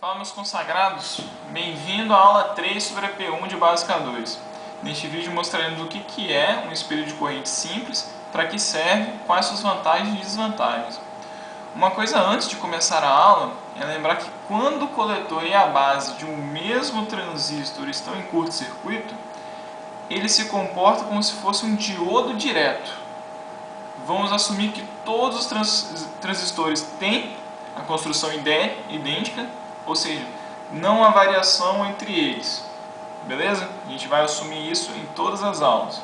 Fala, meus consagrados, bem-vindo à aula 3 sobre a P1 de Básica 2. Neste vídeo mostraremos o que é um espelho de corrente simples, para que serve, quais suas vantagens e desvantagens. Uma coisa antes de começar a aula é lembrar que quando o coletor e a base de um mesmo transistor estão em curto-circuito, ele se comporta como se fosse um diodo direto. Vamos assumir que todos os transistores têm a construção idêntica, ou seja, não há variação entre eles, beleza? A gente vai assumir isso em todas as aulas,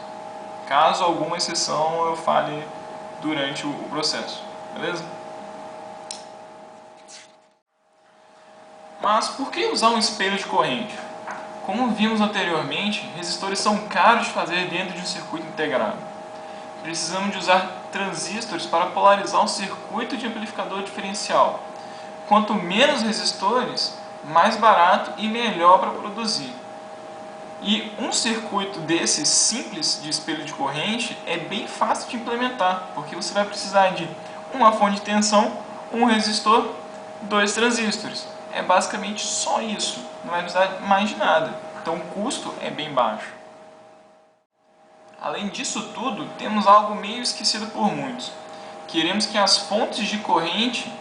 caso alguma exceção eu fale durante o processo, beleza? Mas por que usar um espelho de corrente? Como vimos anteriormente, resistores são caros de fazer dentro de um circuito integrado. Precisamos de usar transistores para polarizar um circuito de amplificador diferencial. Quanto menos resistores, mais barato e melhor para produzir. E um circuito desse simples de espelho de corrente é bem fácil de implementar, porque você vai precisar de uma fonte de tensão, um resistor, dois transistores. É basicamente só isso, não vai precisar mais de nada. Então o custo é bem baixo. Além disso tudo, temos algo meio esquecido por muitos. Queremos que as fontes de corrente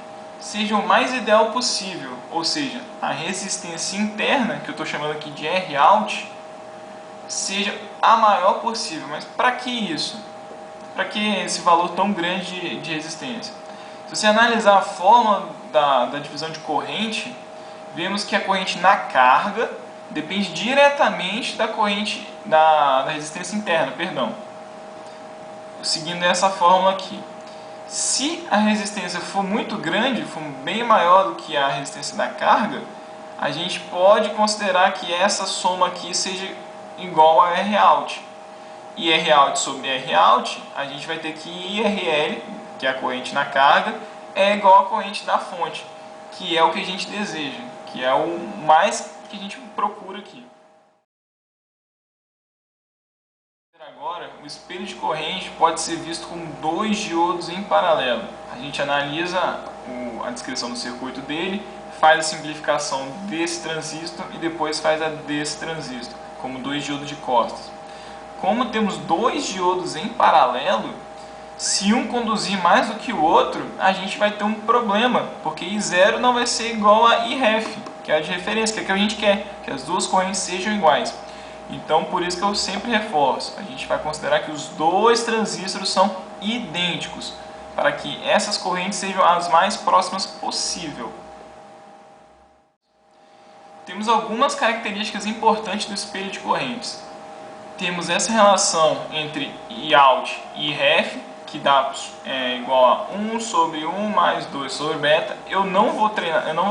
sejam o mais ideal possível, ou seja, a resistência interna, que eu estou chamando aqui de Rout, seja a maior possível. Mas para que isso? Para que esse valor tão grande de resistência? Se você analisar a fórmula da divisão de corrente, vemos que a corrente na carga depende diretamente da corrente da resistência interna, perdão. Seguindo essa fórmula aqui. Se a resistência for muito grande, for bem maior do que a resistência da carga, a gente pode considerar que essa soma aqui seja igual a Rout. E Rout sobre Rout, a gente vai ter que IRL, que é a corrente na carga, é igual à corrente da fonte, que é o que a gente deseja, que é o mais que a gente procura aqui. Agora, o espelho de corrente pode ser visto como dois diodos em paralelo. A gente analisa a descrição do circuito dele, faz a simplificação desse transistor e depois faz a desse transistor, como dois diodos de costas. Como temos dois diodos em paralelo, se um conduzir mais do que o outro, a gente vai ter um problema, porque I0 não vai ser igual a IREF, que é a de referência, que é o que a gente quer, que as duas correntes sejam iguais. Então, por isso que eu sempre reforço, a gente vai considerar que os dois transistores são idênticos, para que essas correntes sejam as mais próximas possível. Temos algumas características importantes do espelho de correntes. Temos essa relação entre Iout e Ref, que dá igual a 1 sobre 1 mais 2 sobre beta. Eu não vou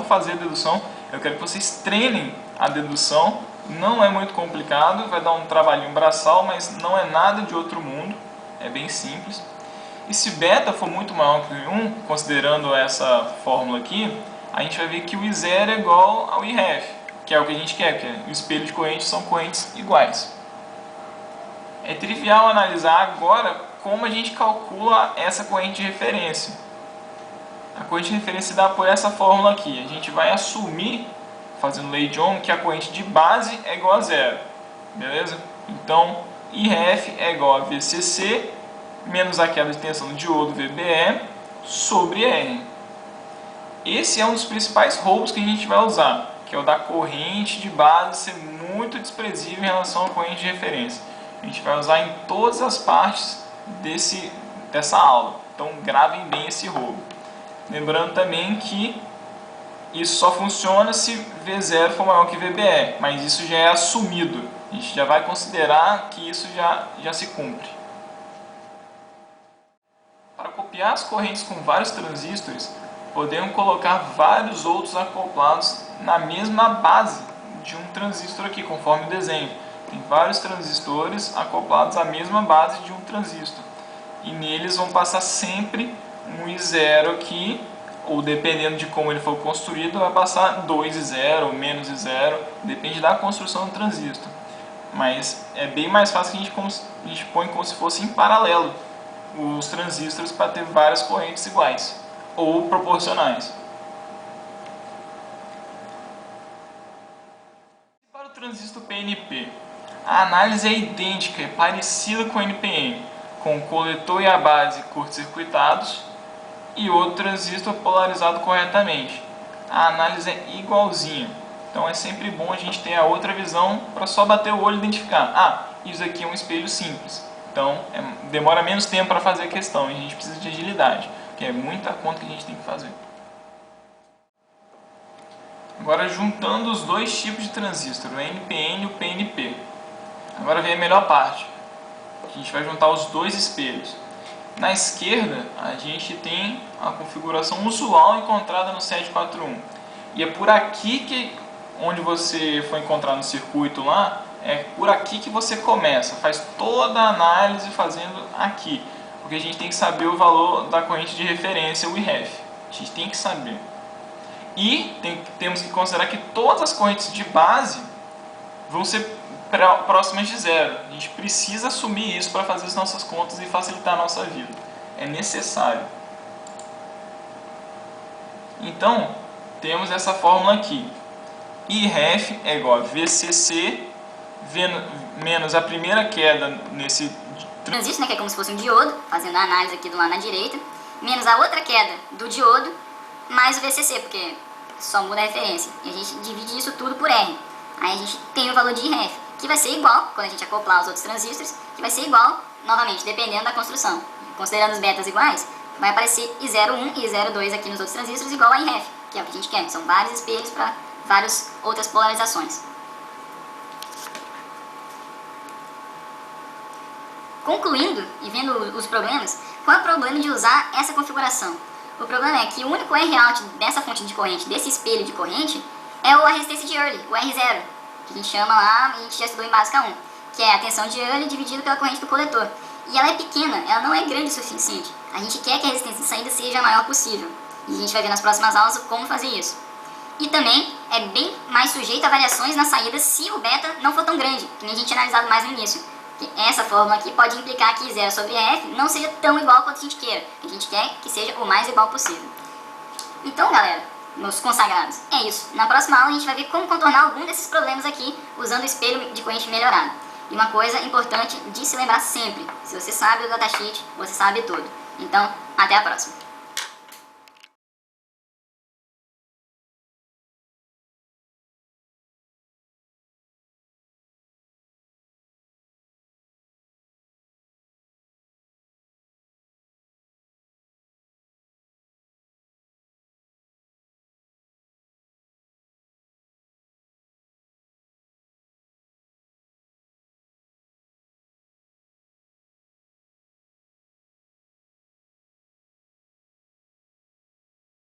fazer a dedução, eu quero que vocês treinem a dedução. Não é muito complicado, vai dar um trabalhinho braçal, mas não é nada de outro mundo, é bem simples. E se beta for muito maior que 1, considerando essa fórmula aqui, a gente vai ver que o I0 é igual ao IREF, que é o que a gente quer, que é o espelho de correntes são correntes iguais. É trivial analisar agora como a gente calcula essa corrente de referência. A corrente de referência dá por essa fórmula aqui, a gente vai assumir, fazendo lei de Ohm, que a corrente de base é igual a zero, beleza? Então, IREF é igual a VCC menos a queda de tensão do diodo VBE sobre R. Esse é um dos principais roubos que a gente vai usar, que é o da corrente de base ser muito desprezível em relação à corrente de referência. A gente vai usar em todas as partes dessa aula, então gravem bem esse roubo. Lembrando também que isso só funciona se V0 for maior que VBE, mas isso já é assumido. A gente já vai considerar que isso já se cumpre. Para copiar as correntes com vários transistores, podemos colocar vários outros acoplados na mesma base de um transistor aqui, conforme o desenho. Tem vários transistores acoplados à mesma base de um transistor. E neles vão passar sempre um I0 aqui, ou dependendo de como ele for construído, vai passar 2I0 ou menos I0, depende da construção do transistor. Mas é bem mais fácil que a gente põe como se fosse em paralelo os transistores para ter várias correntes iguais, ou proporcionais. transistor PNP. A análise é idêntica, é parecida com o NPN, com o coletor e a base curto-circuitados e outro transistor polarizado corretamente. A análise é igualzinha, então é sempre bom a gente ter a outra visão para só bater o olho e identificar. Isso aqui é um espelho simples, então demora menos tempo para fazer a questão e a gente precisa de agilidade, que é muita conta que a gente tem que fazer. Agora juntando os dois tipos de transistor, o NPN e o PNP. Agora vem a melhor parte, que a gente vai juntar os dois espelhos. Na esquerda a gente tem a configuração usual encontrada no 741. E é por aqui que, onde você for encontrar no circuito lá, é por aqui que você começa, faz toda a análise fazendo aqui. Porque a gente tem que saber o valor da corrente de referência, o IREF. A gente tem que saber. E temos que considerar que todas as correntes de base vão ser próximas de zero. A gente precisa assumir isso para fazer as nossas contas e facilitar a nossa vida. É necessário. Então, temos essa fórmula aqui. IREF é igual a VCC menos a primeira queda nesse transistor, né, que é como se fosse um diodo, fazendo a análise aqui do lado na direita, menos a outra queda do diodo, mais o VCC, porque só muda a referência. E a gente divide isso tudo por R. Aí a gente tem o valor de IREF, que vai ser igual, quando a gente acoplar os outros transistores, que vai ser igual, novamente, dependendo da construção. Considerando os betas iguais, vai aparecer I01 e I02 aqui nos outros transistores igual a IREF, que é o que a gente quer. São vários espelhos para várias outras polarizações. Concluindo e vendo os problemas, qual é o problema de usar essa configuração? O problema é que o único R-out dessa fonte de corrente, desse espelho de corrente, é a resistência de Early, o R0, que a gente chama lá, a gente já estudou em Básica 1, que é a tensão de Early dividida pela corrente do coletor. E ela é pequena, ela não é grande o suficiente. A gente quer que a resistência de saída seja a maior possível. E a gente vai ver nas próximas aulas como fazer isso. E também é bem mais sujeito a variações na saída se o beta não for tão grande, que nem a gente tinha analisado mais no início. Essa fórmula aqui pode implicar que 0 sobre F não seja tão igual quanto a gente queira. A gente quer que seja o mais igual possível. Então, galera, meus consagrados, é isso. Na próxima aula a gente vai ver como contornar algum desses problemas aqui usando o espelho de corrente melhorado. E uma coisa importante de se lembrar sempre, se você sabe o datasheet, você sabe tudo. Então, até a próxima.